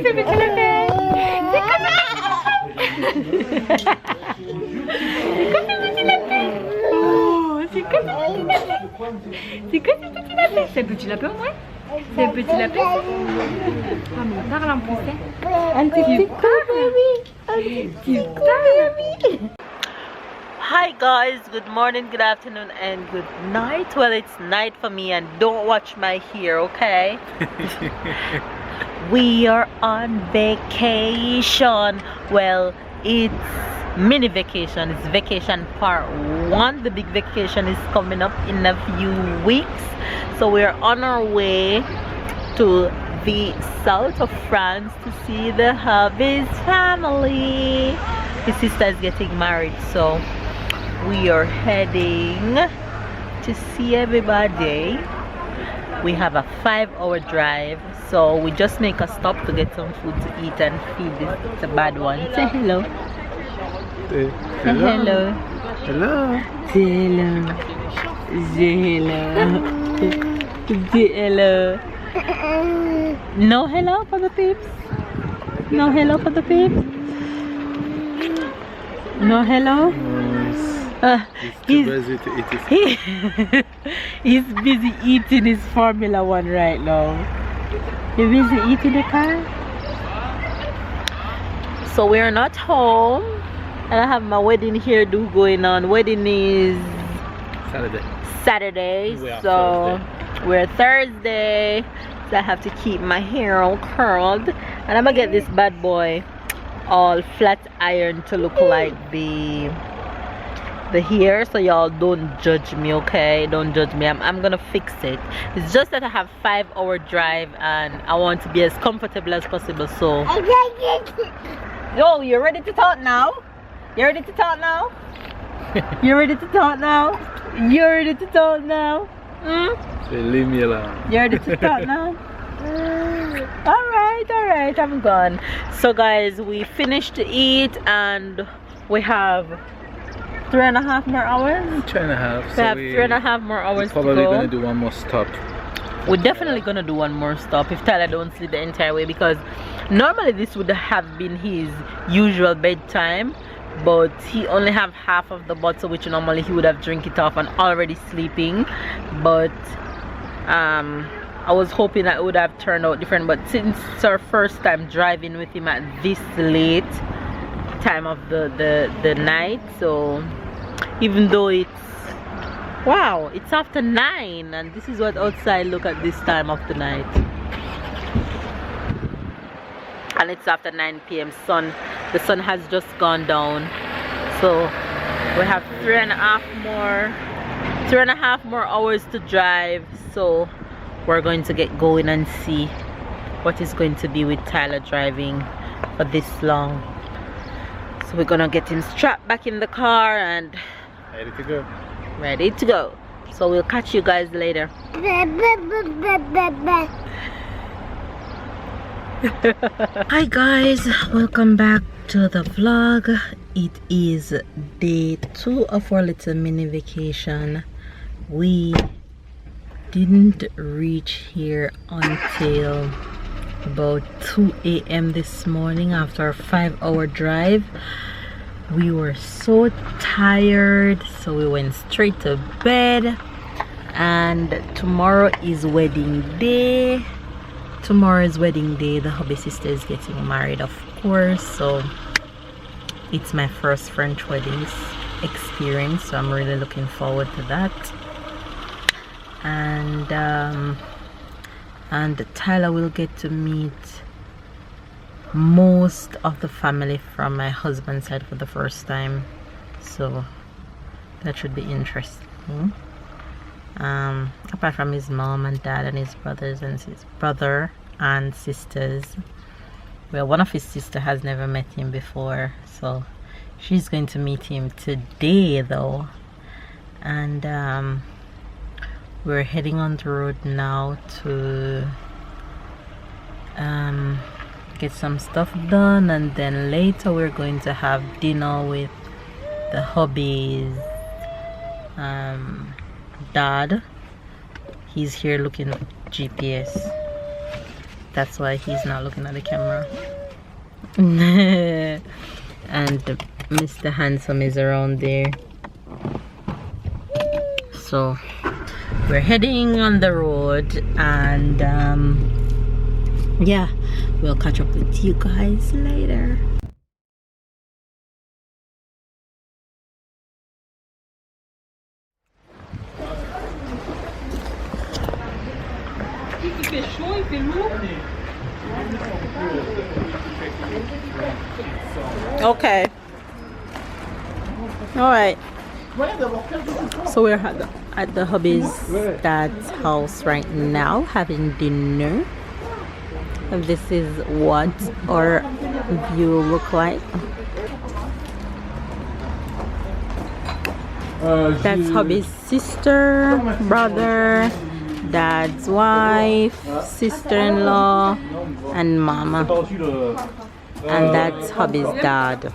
que c'est petit lapin. C'est quoi ce petit lapin? Oh, c'est quoi ce petit lapin? C'est quoi ce petit lapin? C'est un petit lapin, ouais? C'est un petit lapin, ça? Ah, mais il parle en plus, hein? Aunty, c'est quoi, baby? Tu parles? Hi guys, good morning, good afternoon, and good night. Well, it's night for me, and don't watch my hair, okay? We are on vacation. Well, it's mini vacation. It's vacation part 1. The big vacation is coming up in a few weeks. So we're on our way to the south of France to see the hubby's family. His sister is getting married, so we are heading to see everybody. We have a 5-hour drive, so we just make a stop to get some food to eat and feed this the bad one. Say hello. Say Hello. hello. Say hello. Say hello. Say hello. No hello for the peeps. No hello for the peeps. No hello. He's too busy to eat his He's busy eating his Formula 1 right now. You're busy eating the car? So we're not home, and I have my wedding hairdo going on. Wedding is Saturday, so we're Thursday, so I have to keep my hair all curled, and I'm gonna get this bad boy all flat iron to look like the hair, so y'all don't judge me, okay? Don't judge me. I'm gonna fix it. It's just that I have 5-hour drive and I want to be as comfortable as possible. So yo, you ready to talk now? You ready to talk now? You ready to talk now? You ready to talk now? Say, leave me alone. You ready to talk now? Alright, I'm gone. So guys, we finished to eat and we have 3.5 more hours. 3.5. We have 3.5 more hours to go. Probably gonna do one more stop. We're definitely gonna do one more stop if Tyler don't sleep the entire way, because normally this would have been his usual bedtime, but he only have half of the bottle, which normally he would have drink it off and already sleeping. But I was hoping that it would have turned out different, but since it's our first time driving with him at this late time of the night, so even though it's it's after 9 and this is what outside look at this time of the night, and it's after 9 p.m. The sun has just gone down, so we have 3.5 more hours to drive. So we're going to get going and see what is going to be with Tyler driving for this long. So we're gonna get him strapped back in the car and Ready to go. Ready to go. So we'll catch you guys later. Hi guys, welcome back to the vlog. It is day 2 of our little mini vacation. We didn't reach here until about 2 a.m. this morning after a 5-hour drive. We were so tired, so we went straight to bed. And tomorrow is wedding day. Tomorrow is wedding day. The hubby sister is getting married, of course, so it's my first French wedding experience, so I'm really looking forward to that. And Tyler will get to meet most of the family from my husband's side for the first time, so that should be interesting. Apart from his mom and dad and his brothers and his brother and sisters. Well, one of his sister has never met him before, so she's going to meet him today though. And we're heading on the road now to get some stuff done, and then later we're going to have dinner with the hubby's dad. He's here looking at GPS. That's why he's not looking at the camera. And Mr. Handsome is around there. So we're heading on the road, and yeah, we'll catch up with you guys later. Il fait chaud, il fait lourd. Okay. All right. So we're at the hubby's dad's house right now having dinner. And this is what our view look like. That's hubby's sister, brother, dad's wife, sister-in-law, and mama. And that's hubby's dad.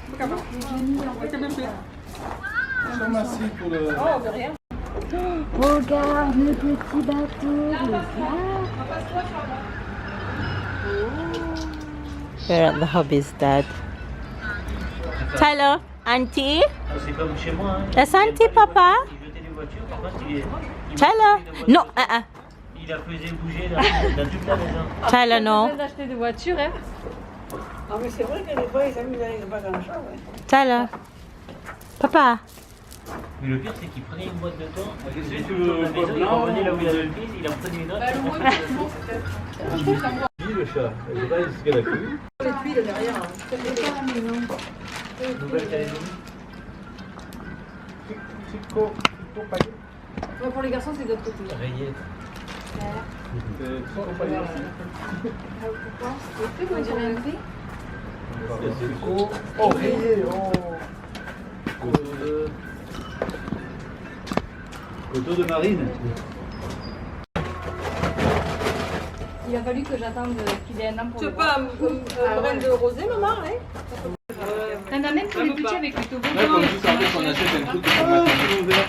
Regarde le petit bateau, We're at the hubby's dad. Tyler, Aunty? C'est comme chez moi. That's Aunty, papa? Il jetait les voitures, par contre, il Tyler? No, il a faisait bouger dans toute la maison. Tyler, no. On d'acheter des voitures, hein. Ah mais c'est vrai que des fois ils s'amusent pas dans la chambre. Tyler. Papa. Mais le pire, c'est qu'il prenait une boîte de temps, il faisait tout le tour de la maison, il revenait là où il avait le prise, il en prenait une autre. Le chat, je sais pas ce qu'elle a fait. Les tuiles derrière. Nouvelle Calédonie. Pour les garçons, c'est de l'autre côté. Rayette. Pourquoi on dirait un V? Oh, rayé, oh. Coteau de marine. Il a fallu que j'attende qu'il ait un an pour Tu le veux pas un brin de rosé, maman, hein? T'en as même pour les petits avec le toboggan. Là, comme vous savez qu'on achète un truc qui peut mettre un peu ouvert.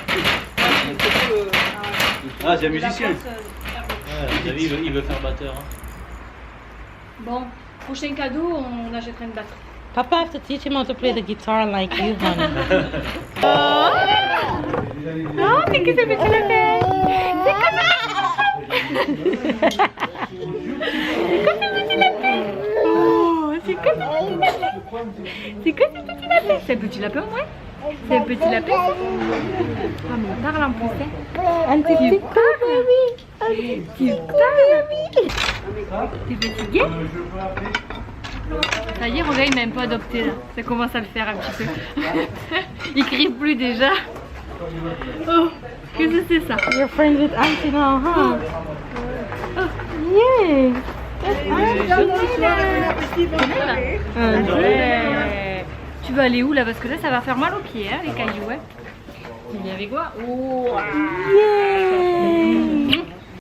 Ah, c'est un musicien. Vous savez, il veut faire batteur. Hein. Bon, prochain cadeau, on achètera une batterie. Papa, I have to teach him how to play the guitar like you, honey. Oh, c'est que ce petit lapin. C'est comme ça. Oh, c'est comme ça. C'est que ce petit lapin. C'est un petit lapin, ouais. C'est un petit lapin. Ah, mais il parle en plus, hein. Auntie, Tu parles. Tu parles. T'es fatigué? Ça y est, regarde, il m'a un peu adopté là. Ça commence à le faire un petit peu. Il crie plus déjà. Oh, qu'est-ce que c'est ça? You're friends with Auntie now, huh? Oh, Yeah. ouais. Tu vas aller où là? Parce que là, ça va faire mal aux pieds, hein, les cailloux. Hein. Il y avait quoi? Oh, Yeah.